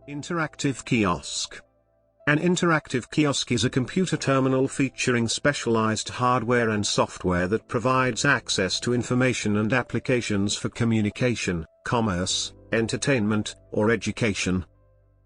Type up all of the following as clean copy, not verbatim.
Interactive kiosk. An interactive kiosk is a computer terminal featuring specialized hardware and software that provides access to information and applications for communication, commerce, entertainment, or education.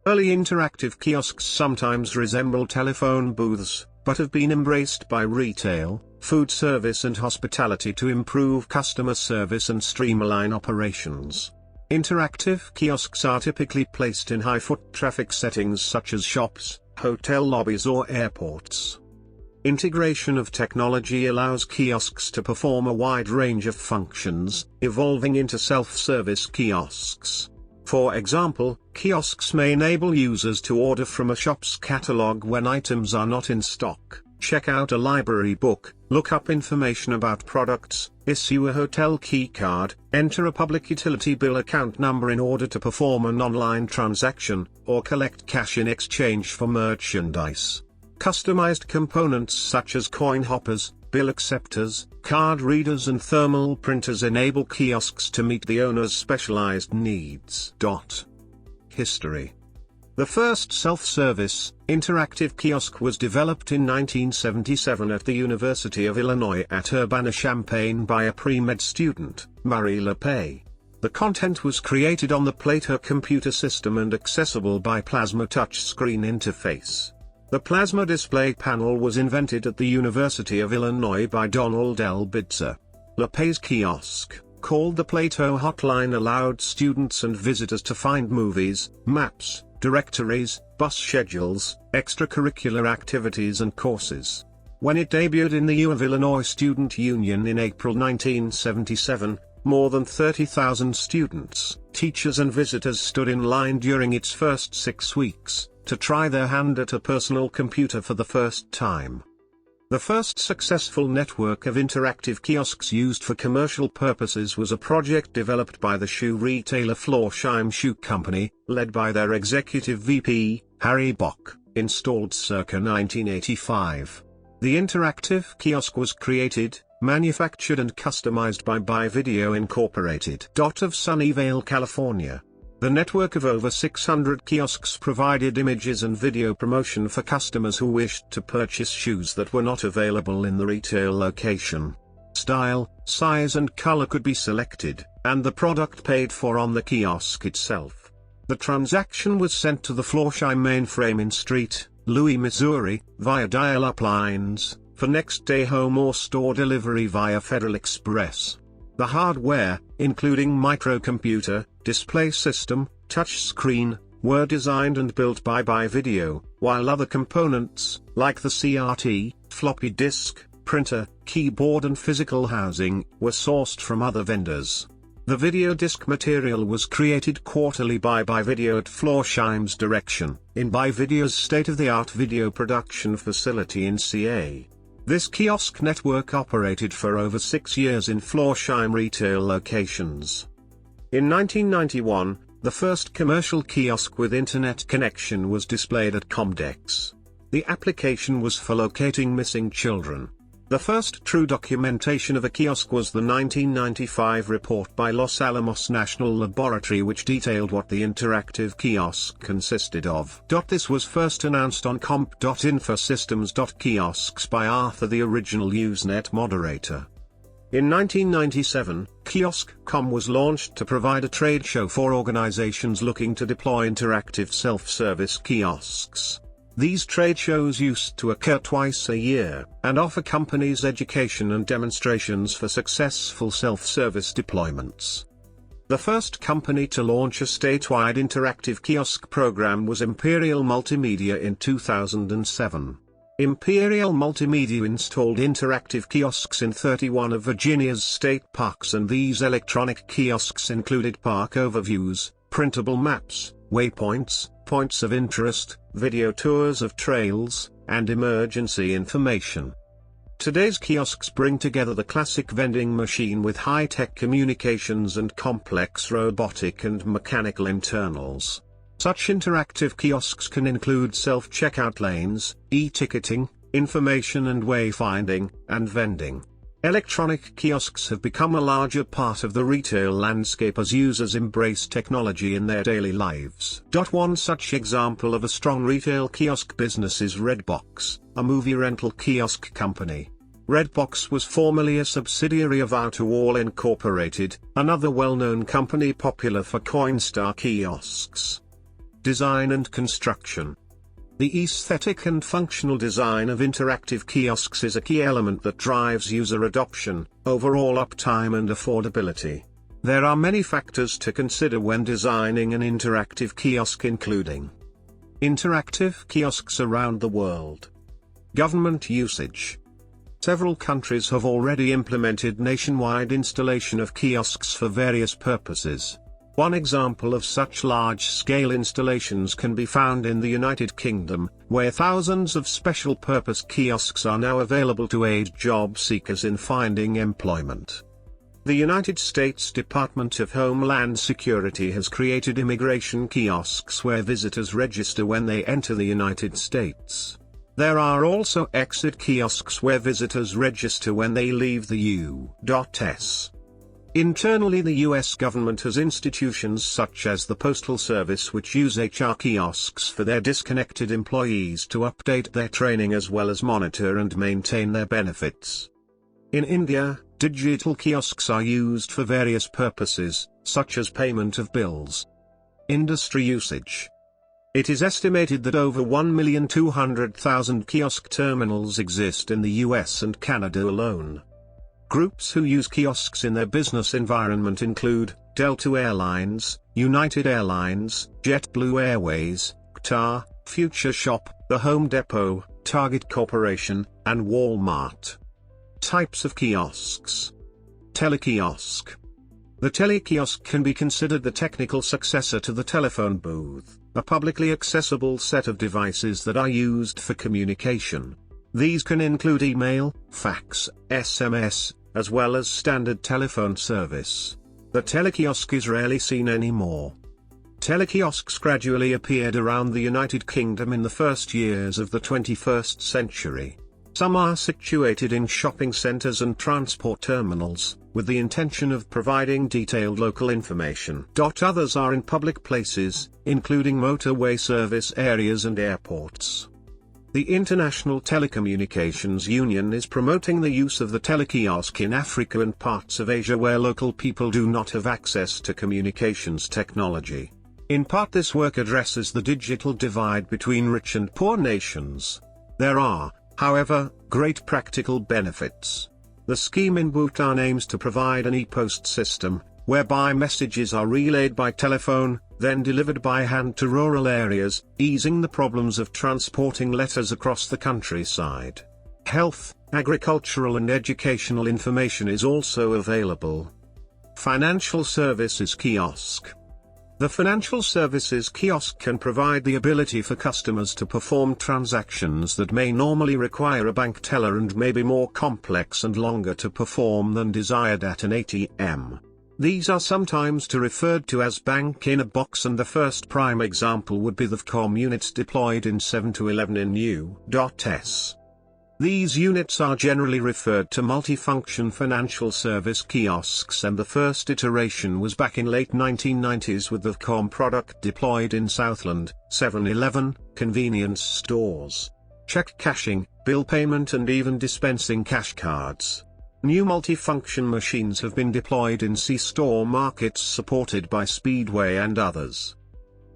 Early interactive kiosks sometimes resemble telephone booths, but have been embraced by retail, food service and hospitality to improve customer service and streamline operations. Interactive kiosks are typically placed in high-foot traffic settings such as shops, hotel lobbies or airports. Integration of technology allows kiosks to perform a wide range of functions, evolving into self-service kiosks. For example, kiosks may enable users to order from a shop's catalog when items are not in stock, check out a library book, look up information about products, issue a hotel key card, enter a public utility bill account number in order to perform an online transaction, or collect cash in exchange for merchandise. Customized components such as coin hoppers, bill acceptors, card readers and thermal printers enable kiosks to meet the owner's specialized needs. History. The first self-service, interactive kiosk was developed in 1977 at the University of Illinois at Urbana-Champaign by a pre-med student, Marie Lepay. The content was created on the Plato computer system and accessible by Plasma touchscreen interface. The plasma display panel was invented at the University of Illinois by Donald L. Bidser. Lepay's kiosk, called the Plato Hotline, allowed students and visitors to find movies, maps, directories, bus schedules, extracurricular activities and courses. When it debuted in the U of Illinois Student Union in April 1977, more than 30,000 students, teachers and visitors stood in line during its first 6 weeks, to try their hand at a personal computer for the first time. The first successful network of interactive kiosks used for commercial purposes was a project developed by the shoe retailer Florsheim Shoe Company, led by their executive VP, Harry Bock, installed circa 1985. The interactive kiosk was created, manufactured and customized by Video Incorporated. Of Sunnyvale, California. The network of over 600 kiosks provided images and video promotion for customers who wished to purchase shoes that were not available in the retail location. Style, size and color could be selected, and the product paid for on the kiosk itself. The transaction was sent to the Florsheim mainframe in St. Louis, Missouri, via dial-up lines, for next-day home or store delivery via Federal Express. The hardware, including microcomputer, display system, touchscreen, were designed and built by Video, while other components, like the CRT, floppy disk, printer, keyboard and physical housing, were sourced from other vendors. The video disc material was created quarterly by Video at Florsheim's direction, in Video's state-of-the-art video production facility in CA. This kiosk network operated for over 6 years in Florsheim retail locations. In 1991, the first commercial kiosk with internet connection was displayed at Comdex. The application was for locating missing children. The first true documentation of a kiosk was the 1995 report by Los Alamos National Laboratory, which detailed what the interactive kiosk consisted of. This was first announced on comp.infosystems.kiosks by Arthur, the original Usenet moderator. In 1997, Kiosk.com was launched to provide a trade show for organizations looking to deploy interactive self-service kiosks. These trade shows used to occur twice a year, and offer companies education and demonstrations for successful self-service deployments. The first company to launch a statewide interactive kiosk program was Imperial Multimedia in 2007. Imperial Multimedia installed interactive kiosks in 31 of Virginia's state parks, and these electronic kiosks included park overviews, printable maps, waypoints, points of interest, video tours of trails, and emergency information. Today's kiosks bring together the classic vending machine with high-tech communications and complex robotic and mechanical internals. Such interactive kiosks can include self-checkout lanes, e-ticketing, information and wayfinding, and vending. Electronic kiosks have become a larger part of the retail landscape as users embrace technology in their daily lives. One such example of a strong retail kiosk business is Redbox, a movie rental kiosk company. Redbox was formerly a subsidiary of Outerwall Incorporated, another well-known company popular for Coinstar kiosks. Design and construction. The aesthetic and functional design of interactive kiosks is a key element that drives user adoption, overall uptime and affordability. There are many factors to consider when designing an interactive kiosk, including interactive kiosks around the world. Government usage. Several countries have already implemented nationwide installation of kiosks for various purposes. One example of such large-scale installations can be found in the United Kingdom, where thousands of special-purpose kiosks are now available to aid job seekers in finding employment. The United States Department of Homeland Security has created immigration kiosks where visitors register when they enter the United States. There are also exit kiosks where visitors register when they leave the U.S. Internally, the U.S. government has institutions such as the Postal Service which use HR kiosks for their disconnected employees to update their training as well as monitor and maintain their benefits. In India, digital kiosks are used for various purposes, such as payment of bills. Industry usage. It is estimated that over 1,200,000 kiosk terminals exist in the US and Canada alone. Groups who use kiosks in their business environment include Delta Airlines, United Airlines, JetBlue Airways, Qatar, Future Shop, The Home Depot, Target Corporation, and Walmart. Types of kiosks. Telekiosk. The telekiosk can be considered the technical successor to the telephone booth, a publicly accessible set of devices that are used for communication. These can include email, fax, SMS, as well as standard telephone service. The telekiosk is rarely seen anymore. Telekiosks gradually appeared around the United Kingdom in the first years of the 21st century. Some are situated in shopping centres and transport terminals, with the intention of providing detailed local information. Others are in public places, including motorway service areas and airports. The International Telecommunications Union is promoting the use of the telekiosk in Africa and parts of Asia where local people do not have access to communications technology. In part, this work addresses the digital divide between rich and poor nations. There are, however, great practical benefits. The scheme in Bhutan aims to provide an e-post system, whereby messages are relayed by telephone, then delivered by hand to rural areas, easing the problems of transporting letters across the countryside. Health, agricultural and educational information is also available. Financial services kiosk. The financial services kiosk can provide the ability for customers to perform transactions that may normally require a bank teller and may be more complex and longer to perform than desired at an ATM. These are sometimes referred to as bank-in-a-box, and the first prime example would be the VCOM units deployed in 7-Eleven in U.S. These units are generally referred to multifunction financial service kiosks, and the first iteration was back in late 1990s with the VCOM product deployed in Southland, 7-Eleven, convenience stores. Check cashing, bill payment and even dispensing cash cards. New multifunction machines have been deployed in C-store markets supported by Speedway and others.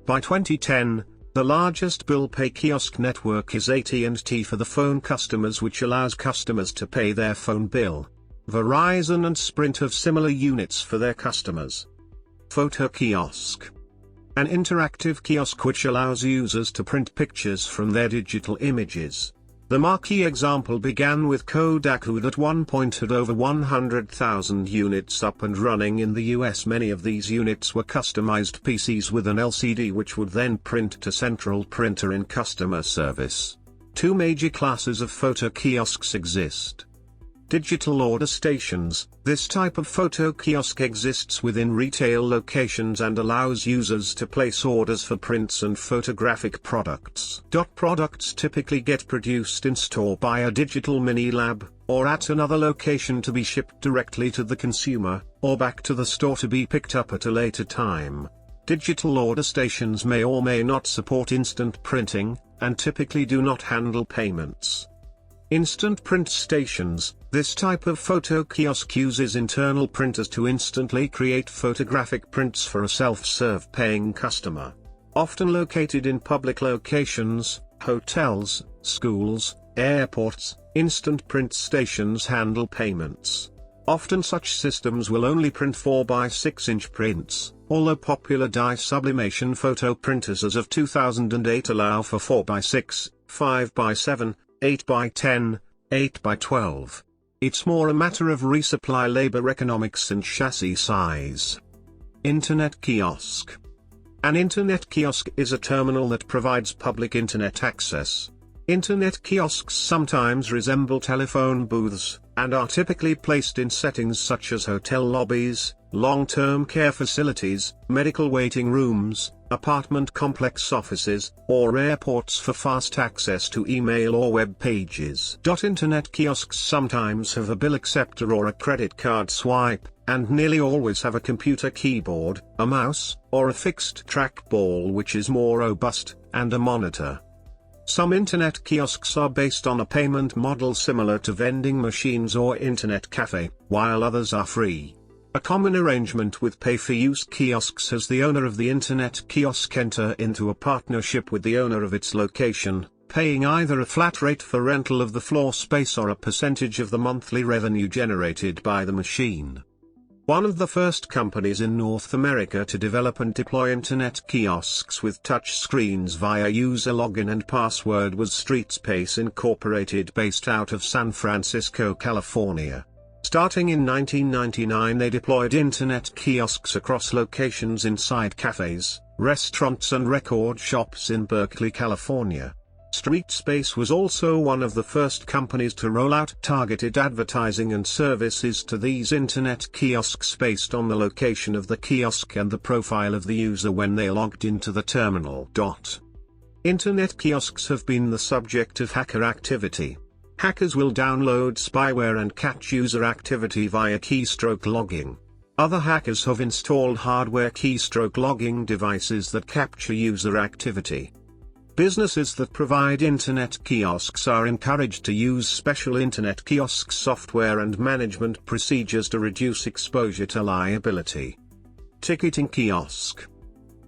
By 2010, the largest bill pay kiosk network is AT&T for the phone customers, which allows customers to pay their phone bill. Verizon and Sprint have similar units for their customers. Photo kiosk. An interactive kiosk which allows users to print pictures from their digital images. The marquee example began with Kodak, who at one point had over 100,000 units up and running in the US. Many of these units were customized PCs with an LCD which would then print to central printer in customer service. Two major classes of photo kiosks exist. Digital order stations. This type of photo kiosk exists within retail locations and allows users to place orders for prints and photographic products. Products typically get produced in store by a digital mini lab, or at another location to be shipped directly to the consumer, or back to the store to be picked up at a later time. Digital order stations may or may not support instant printing, and typically do not handle payments. Instant print stations. This type of photo kiosk uses internal printers to instantly create photographic prints for a self-serve paying customer. Often located in public locations, hotels, schools, airports, instant print stations handle payments. Often such systems will only print 4x6-inch prints, although popular dye sublimation photo printers as of 2008 allow for 4x6, 5x7, 8x10, 8x12. It's more a matter of resupply labor economics and chassis size. Internet kiosk. An internet kiosk is a terminal that provides public internet access. Internet kiosks sometimes resemble telephone booths, and are typically placed in settings such as hotel lobbies, long-term care facilities, medical waiting rooms, apartment complex offices, or airports for fast access to email or web pages. Internet kiosks sometimes have a bill acceptor or a credit card swipe, and nearly always have a computer keyboard, a mouse, or a fixed trackball which is more robust, and a monitor. Some internet kiosks are based on a payment model similar to vending machines or internet cafe, while others are free. A common arrangement with pay-for-use kiosks has the owner of the internet kiosk enter into a partnership with the owner of its location, paying either a flat rate for rental of the floor space or a percentage of the monthly revenue generated by the machine. One of the first companies in North America to develop and deploy internet kiosks with touch screens via user login and password was StreetSpace Incorporated, based out of San Francisco, California. Starting in 1999, they deployed internet kiosks across locations inside cafes, restaurants and record shops in Berkeley, California. StreetSpace was also one of the first companies to roll out targeted advertising and services to these internet kiosks based on the location of the kiosk and the profile of the user when they logged into the terminal. Internet kiosks have been the subject of hacker activity. Hackers will download spyware and catch user activity via keystroke logging. Other hackers have installed hardware keystroke logging devices that capture user activity. Businesses that provide internet kiosks are encouraged to use special internet kiosk software and management procedures to reduce exposure to liability. Ticketing kiosk.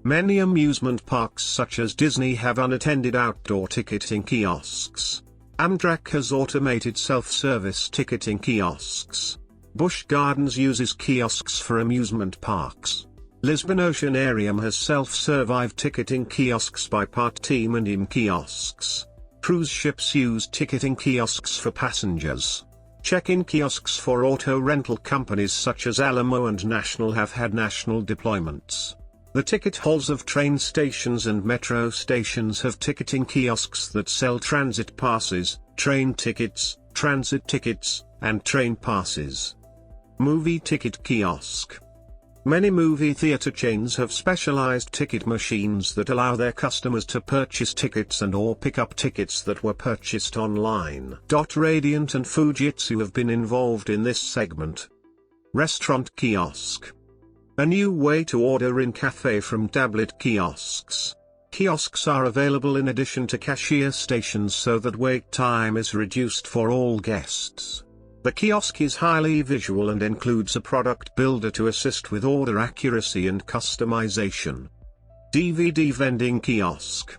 Many amusement parks such as Disney have unattended outdoor ticketing kiosks. Amtrak has automated self-service ticketing kiosks. Busch Gardens uses kiosks for amusement parks. Lisbon Oceanarium has self-serve ticketing kiosks by Part Team and IM kiosks. Cruise ships use ticketing kiosks for passengers. Check-in kiosks for auto rental companies such as Alamo and National have had national deployments. The ticket halls of train stations and metro stations have ticketing kiosks that sell transit passes, train tickets, transit tickets, and train passes. Movie ticket kiosk. Many movie theater chains have specialized ticket machines that allow their customers to purchase tickets and or pick up tickets that were purchased online. Radiant and Fujitsu have been involved in this segment. Restaurant kiosk. A new way to order in cafe from tablet kiosks. Kiosks are available in addition to cashier stations so that wait time is reduced for all guests. The kiosk is highly visual and includes a product builder to assist with order accuracy and customization. DVD vending kiosk.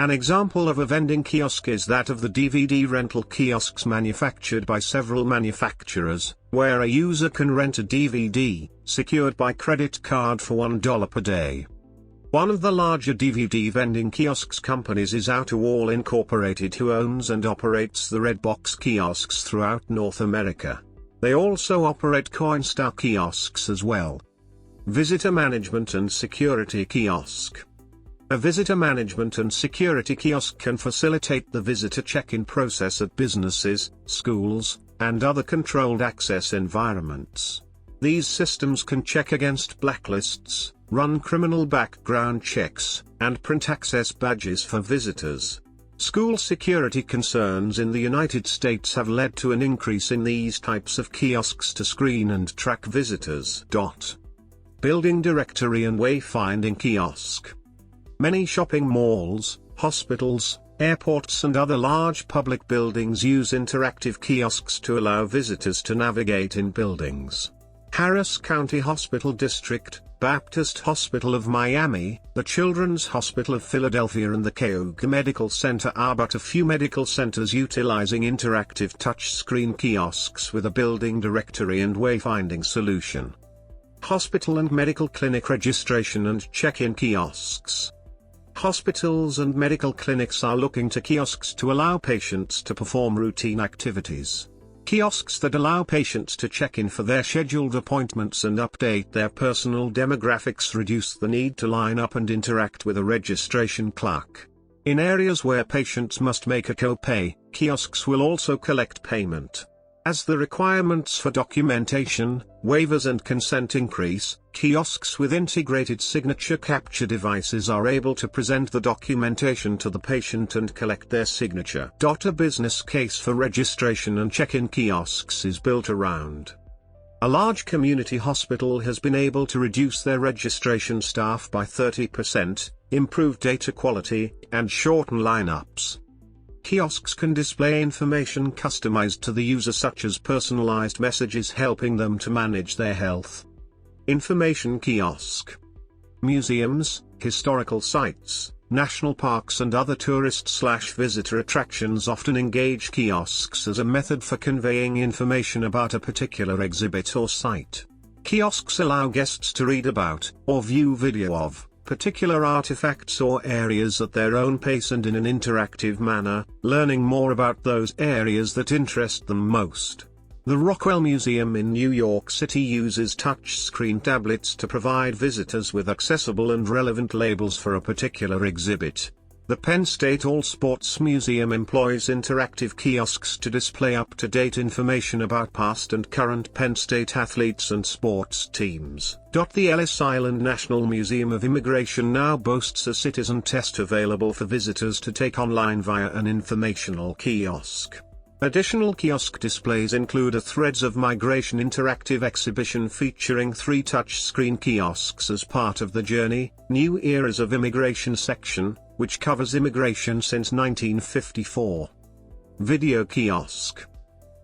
An example of a vending kiosk is that of the DVD rental kiosks manufactured by several manufacturers, where a user can rent a DVD, secured by credit card for $1 per day. One of the larger DVD vending kiosks companies is Outerwall Incorporated, who owns and operates the Redbox kiosks throughout North America. They also operate Coinstar kiosks as well. Visitor management and security kiosk. A visitor management and security kiosk can facilitate the visitor check-in process at businesses, schools, and other controlled access environments. These systems can check against blacklists, run criminal background checks, and print access badges for visitors. School security concerns in the United States have led to an increase in these types of kiosks to screen and track visitors. Building directory and wayfinding kiosk. Many shopping malls, hospitals, airports and other large public buildings use interactive kiosks to allow visitors to navigate in buildings. Harris County Hospital District, Baptist Hospital of Miami, the Children's Hospital of Philadelphia and the Kiosk Medical Center are but a few medical centers utilizing interactive touchscreen kiosks with a building directory and wayfinding solution. Hospital and medical clinic registration and check-in kiosks. Hospitals and medical clinics are looking to kiosks to allow patients to perform routine activities. Kiosks that allow patients to check in for their scheduled appointments and update their personal demographics reduce the need to line up and interact with a registration clerk. In areas where patients must make a copay, kiosks will also collect payment. As the requirements for documentation, waivers and consent increase, kiosks with integrated signature capture devices are able to present the documentation to the patient and collect their signature. A business case for registration and check-in kiosks is built around. A large community hospital has been able to reduce their registration staff by 30%, improve data quality, and shorten lineups. Kiosks can display information customized to the user such as personalized messages helping them to manage their health. Information kiosk. Museums, historical sites, national parks and other tourist/visitor attractions often engage kiosks as a method for conveying information about a particular exhibit or site. Kiosks allow guests to read about, or view video of, particular artifacts or areas at their own pace and in an interactive manner, learning more about those areas that interest them most. The Rockwell Museum in New York City uses touchscreen tablets to provide visitors with accessible and relevant labels for a particular exhibit. The Penn State All Sports Museum employs interactive kiosks to display up-to-date information about past and current Penn State athletes and sports teams. The Ellis Island National Museum of Immigration now boasts a citizen test available for visitors to take online via an informational kiosk. Additional kiosk displays include a Threads of Migration interactive exhibition featuring 3 touchscreen kiosks as part of the Journey, New Eras of Immigration section, which covers immigration since 1954. Video kiosk.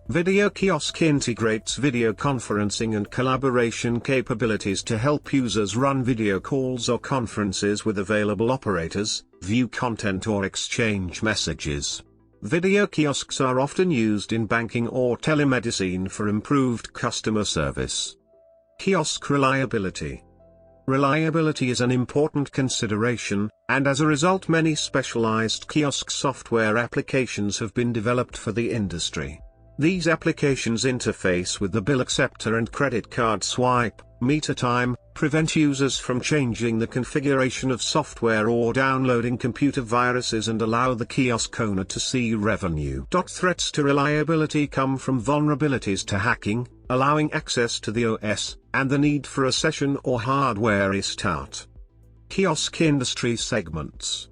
Video kiosk integrates video conferencing and collaboration capabilities to help users run video calls or conferences with available operators, view content or exchange messages. Video kiosks are often used in banking or telemedicine for improved customer service. Kiosk reliability. Reliability is an important consideration, and as a result many specialized kiosk software applications have been developed for the industry. These applications interface with the bill acceptor and credit card swipe, meter time, prevent users from changing the configuration of software or downloading computer viruses and allow the kiosk owner to see revenue. Threats to reliability come from vulnerabilities to hacking, allowing access to the OS, and the need for a session or hardware restart. Kiosk industry segments.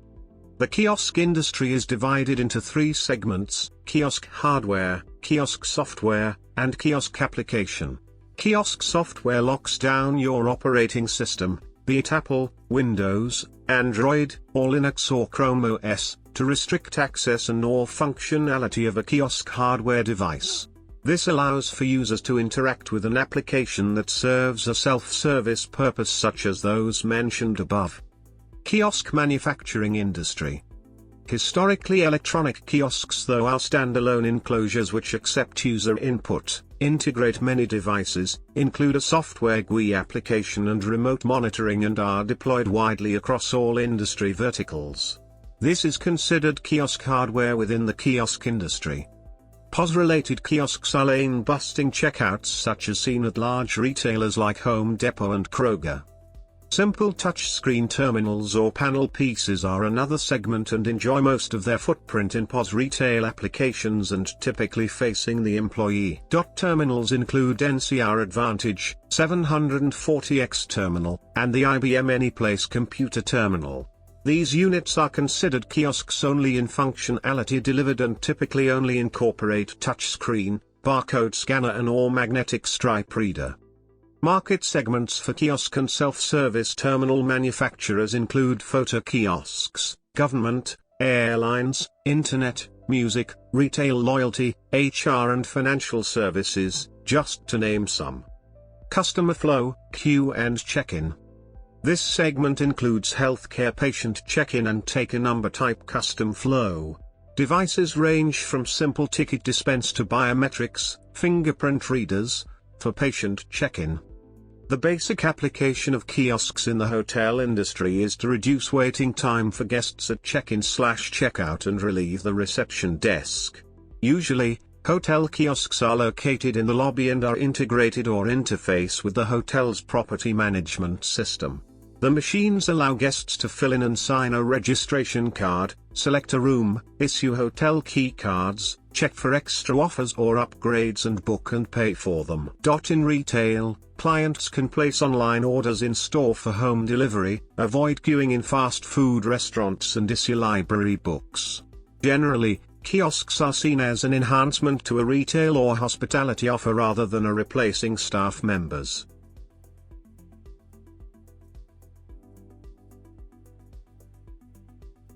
The kiosk industry is divided into 3 segments: kiosk hardware, kiosk software, and kiosk application. Kiosk software locks down your operating system, be it Apple, Windows, Android, or Linux or Chrome OS, to restrict access and/or functionality of a kiosk hardware device. This allows for users to interact with an application that serves a self-service purpose such as those mentioned above. Kiosk manufacturing industry. Historically, electronic kiosks though are standalone enclosures which accept user input, integrate many devices, include a software GUI application and remote monitoring, and are deployed widely across all industry verticals. This is considered kiosk hardware within the kiosk industry. POS-related kiosks are lane-busting checkouts such as seen at large retailers like Home Depot and Kroger. Simple touchscreen terminals or panel pieces are another segment and enjoy most of their footprint in POS retail applications and typically facing the employee. Terminals include NCR Advantage, 740X terminal, and the IBM Anyplace computer terminal. These units are considered kiosks only in functionality delivered and typically only incorporate touchscreen, barcode scanner and/or magnetic stripe reader. Market segments for kiosk and self-service terminal manufacturers include photo kiosks, government, airlines, internet, music, retail, loyalty, HR and financial services, just to name some. Customer flow, queue and check-in. This segment includes healthcare patient check-in and take-a-number type custom flow. Devices range from simple ticket dispense to biometrics, fingerprint readers, for patient check-in. The basic application of kiosks in the hotel industry is to reduce waiting time for guests at check-in/checkout and relieve the reception desk. Usually, hotel kiosks are located in the lobby and are integrated or interface with the hotel's property management system. The machines allow guests to fill in and sign a registration card, select a room, issue hotel key cards, check for extra offers or upgrades and book and pay for them. In retail, clients can place online orders in store for home delivery, avoid queuing in fast food restaurants and issue library books. Generally, kiosks are seen as an enhancement to a retail or hospitality offer rather than a replacing staff members.